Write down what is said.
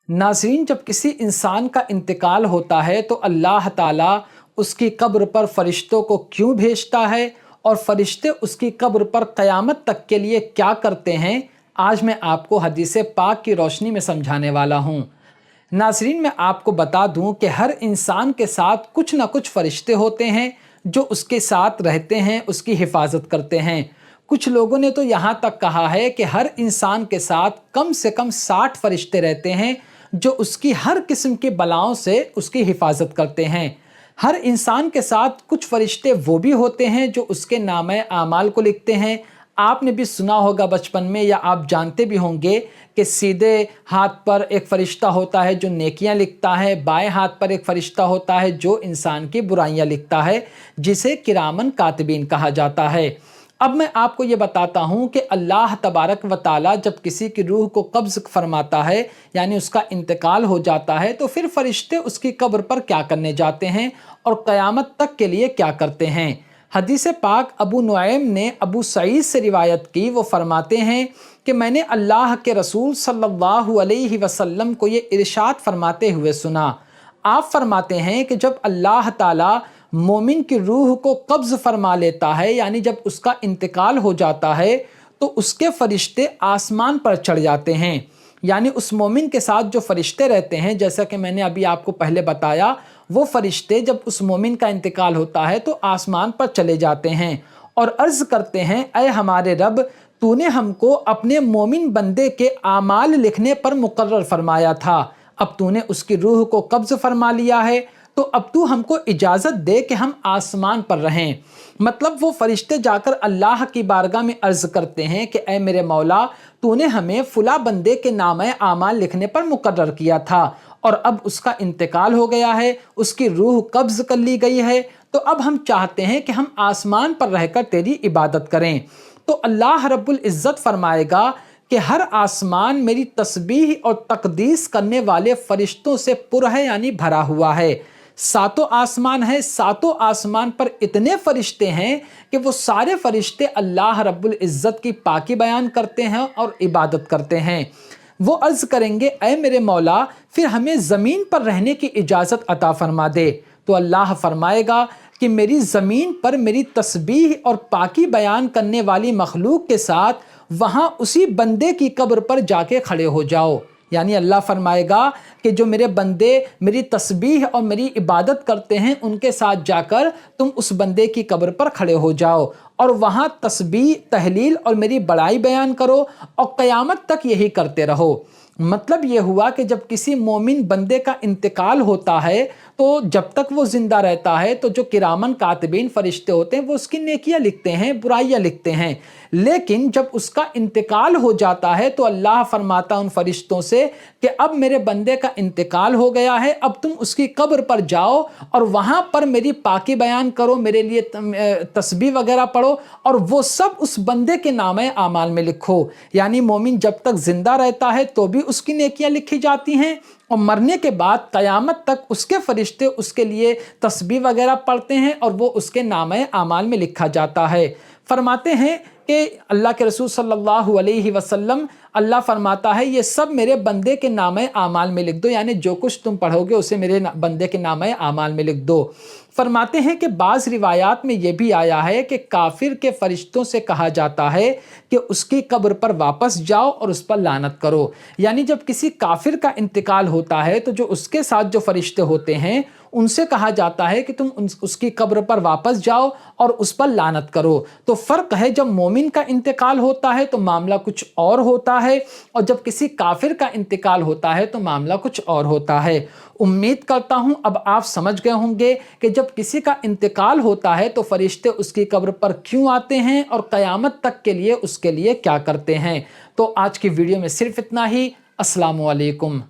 नाज़रीन, जब किसी इंसान का इंतकाल होता है तो अल्लाह ताला उसकी कब्र पर फ़रिश्तों को क्यों भेजता है और फ़रिश्ते उसकी कब्र पर क़यामत तक के लिए क्या करते हैं, आज मैं आपको हदीस पाक की रोशनी में समझाने वाला हूँ। नाज़रीन, मैं आपको बता दूँ कि हर इंसान के साथ कुछ ना कुछ फ़रिश्ते होते हैं जो उसके साथ रहते हैं, उसकी हिफाजत करते हैं। कुछ लोगों ने तो यहाँ तक कहा है कि हर इंसान के साथ कम से कम 60 फ़रिश्ते रहते हैं जो उसकी हर किस्म की बलाओं से उसकी हिफाजत करते हैं। हर इंसान के साथ कुछ फ़रिश्ते वो भी होते हैं जो उसके नामे आमाल को लिखते हैं। आपने भी सुना होगा बचपन में, या आप जानते भी होंगे कि सीधे हाथ पर एक फ़रिश्ता होता है जो नेकियां लिखता है, बाएं हाथ पर एक फ़रिश्ता होता है जो इंसान की बुराइयां लिखता है, जिसे किरामन कातिबीन कहा जाता है। अब मैं आपको ये बताता हूँ कि अल्लाह तबारक व ताला जब किसी की रूह को कब्ज़ फरमाता है, यानी उसका इंतकाल हो जाता है, तो फिर फ़रिश्ते उसकी कब्र पर क्या करने जाते हैं और क़यामत तक के लिए क्या करते हैं। हदीस पाक अबू नुऐम ने अबू सईद से रिवायत की। वो फरमाते हैं कि मैंने अल्लाह के रसूल सल्लल्लाहु अलैहि वसल्लम को ये इरशाद फरमाते हुए सुना। आप फरमाते हैं कि जब अल्लाह ताला मोमिन की रूह को कब्ज़ फरमा लेता है, यानी जब उसका इंतकाल हो जाता है, तो उसके फ़रिश्ते आसमान पर चढ़ जाते हैं। यानी उस मोमिन के साथ जो फ़रिश्ते रहते हैं, जैसा कि मैंने अभी आपको पहले बताया, वो फ़रिश्ते जब उस मोमिन का इंतकाल होता है तो आसमान पर चले जाते हैं और अर्ज़ करते हैं, ऐ हमारे रब, तूने हमको अपने मोमिन बंदे के आमाल लिखने पर मुकर्रर फरमाया था, अब तूने उसकी रूह को कब्ज़ फरमा लिया है, तो अब तू हमको इजाज़त दे कि हम आसमान पर रहें। मतलब वो फ़रिश्ते जाकर अल्लाह की बारगाह में अर्ज़ करते हैं कि ऐ मेरे मौला, तूने हमें फ़ुला बंदे के नामे आमाल लिखने पर मुकर्रर किया था और अब उसका इंतकाल हो गया है, उसकी रूह कब्ज़ कर ली गई है, तो अब हम चाहते हैं कि हम आसमान पर रहकर तेरी इबादत करें। तो अल्लाह रब्बुल इज़्ज़त फरमाएगा कि हर आसमान मेरी तस्बीह और तकदीस करने वाले फ़रिश्तों से पुर है, यानी भरा हुआ है। सातों आसमान है, सातों आसमान पर इतने फ़रिश्ते हैं कि वो सारे फ़रिश्ते अल्लाह रब्बुल इज़्ज़त की पाकी बयान करते हैं और इबादत करते हैं। वो अर्ज़ करेंगे, ऐ मेरे मौला, फिर हमें ज़मीन पर रहने की इजाज़त अता फरमा दे। तो अल्लाह फरमाएगा कि मेरी ज़मीन पर मेरी तस्बीह और पाकी बयान करने वाली मखलूक के साथ वहाँ उसी बंदे की कब्र पर जाके खड़े हो जाओ। यानी अल्लाह फरमाएगा कि जो मेरे बंदे मेरी तस्बीह और मेरी इबादत करते हैं, उनके साथ जाकर तुम उस बंदे की कब्र पर खड़े हो जाओ और वहाँ तस्बीह, तहलील और मेरी बड़ाई बयान करो और क़यामत तक यही करते रहो। मतलब ये हुआ कि जब किसी मोमिन बंदे का इंतकाल होता है, तो जब तक वो ज़िंदा रहता है तो जो किरामन कातिबीन फ़रिश्ते होते हैं वो उसकी नेकियां लिखते हैं, बुराइयां लिखते हैं। लेकिन जब उसका इंतकाल हो जाता है तो अल्लाह फरमाता उन फ़रिश्तों से कि अब मेरे बंदे का इंतकाल हो गया है, अब तुम उसकी कब्र पर जाओ और वहाँ पर मेरी पाकी बयान करो, मेरे लिए तस्बीह वगैरह पढ़ो और वो सब उस बंदे के नामे आमाल में लिखो। यानी मोमिन जब तक ज़िंदा रहता है तो भी उसकी नेकियां लिखी जाती हैं और मरने के बाद क़यामत तक उसके फ़रिश्ते उसके लिए तस्बीह वगैरह पढ़ते हैं और वो उसके नामे आमाल में लिखा जाता है। फरमाते हैं कि अल्लाह के रसूल सल्लल्लाहु अलैहि वसल्लम, अल्लाह फरमाता है ये सब मेरे बंदे के नामे आमाल में लिख दो, यानी जो कुछ तुम पढ़ोगे उसे मेरे बंदे के नामे आमाल में लिख दो। फरमाते हैं कि बाज़ रिवायात में ये भी आया है कि काफिर के फ़रिश्तों से कहा जाता है कि उसकी कब्र पर वापस जाओ और उस पर लानत करो। यानी जब किसी काफिर का इंतकाल होता है तो जो उसके साथ जो फ़रिश्ते होते हैं उनसे कहा जाता है कि तुम उसकी कब्र पर वापस जाओ और उस पर लानत करो। तो फ़र्क है, जब मोमिन का इंतकाल होता है तो मामला कुछ और होता है और जब किसी काफिर का इंतकाल होता है तो मामला कुछ और होता है। उम्मीद करता हूं अब आप समझ गए होंगे कि जब किसी का इंतकाल होता है तो फ़रिश्ते उसकी कब्र पर क्यों आते हैं और क़यामत तक के लिए उसके लिए क्या करते हैं। तो आज की वीडियो में सिर्फ इतना ही। अस्सलामु अलैकुम।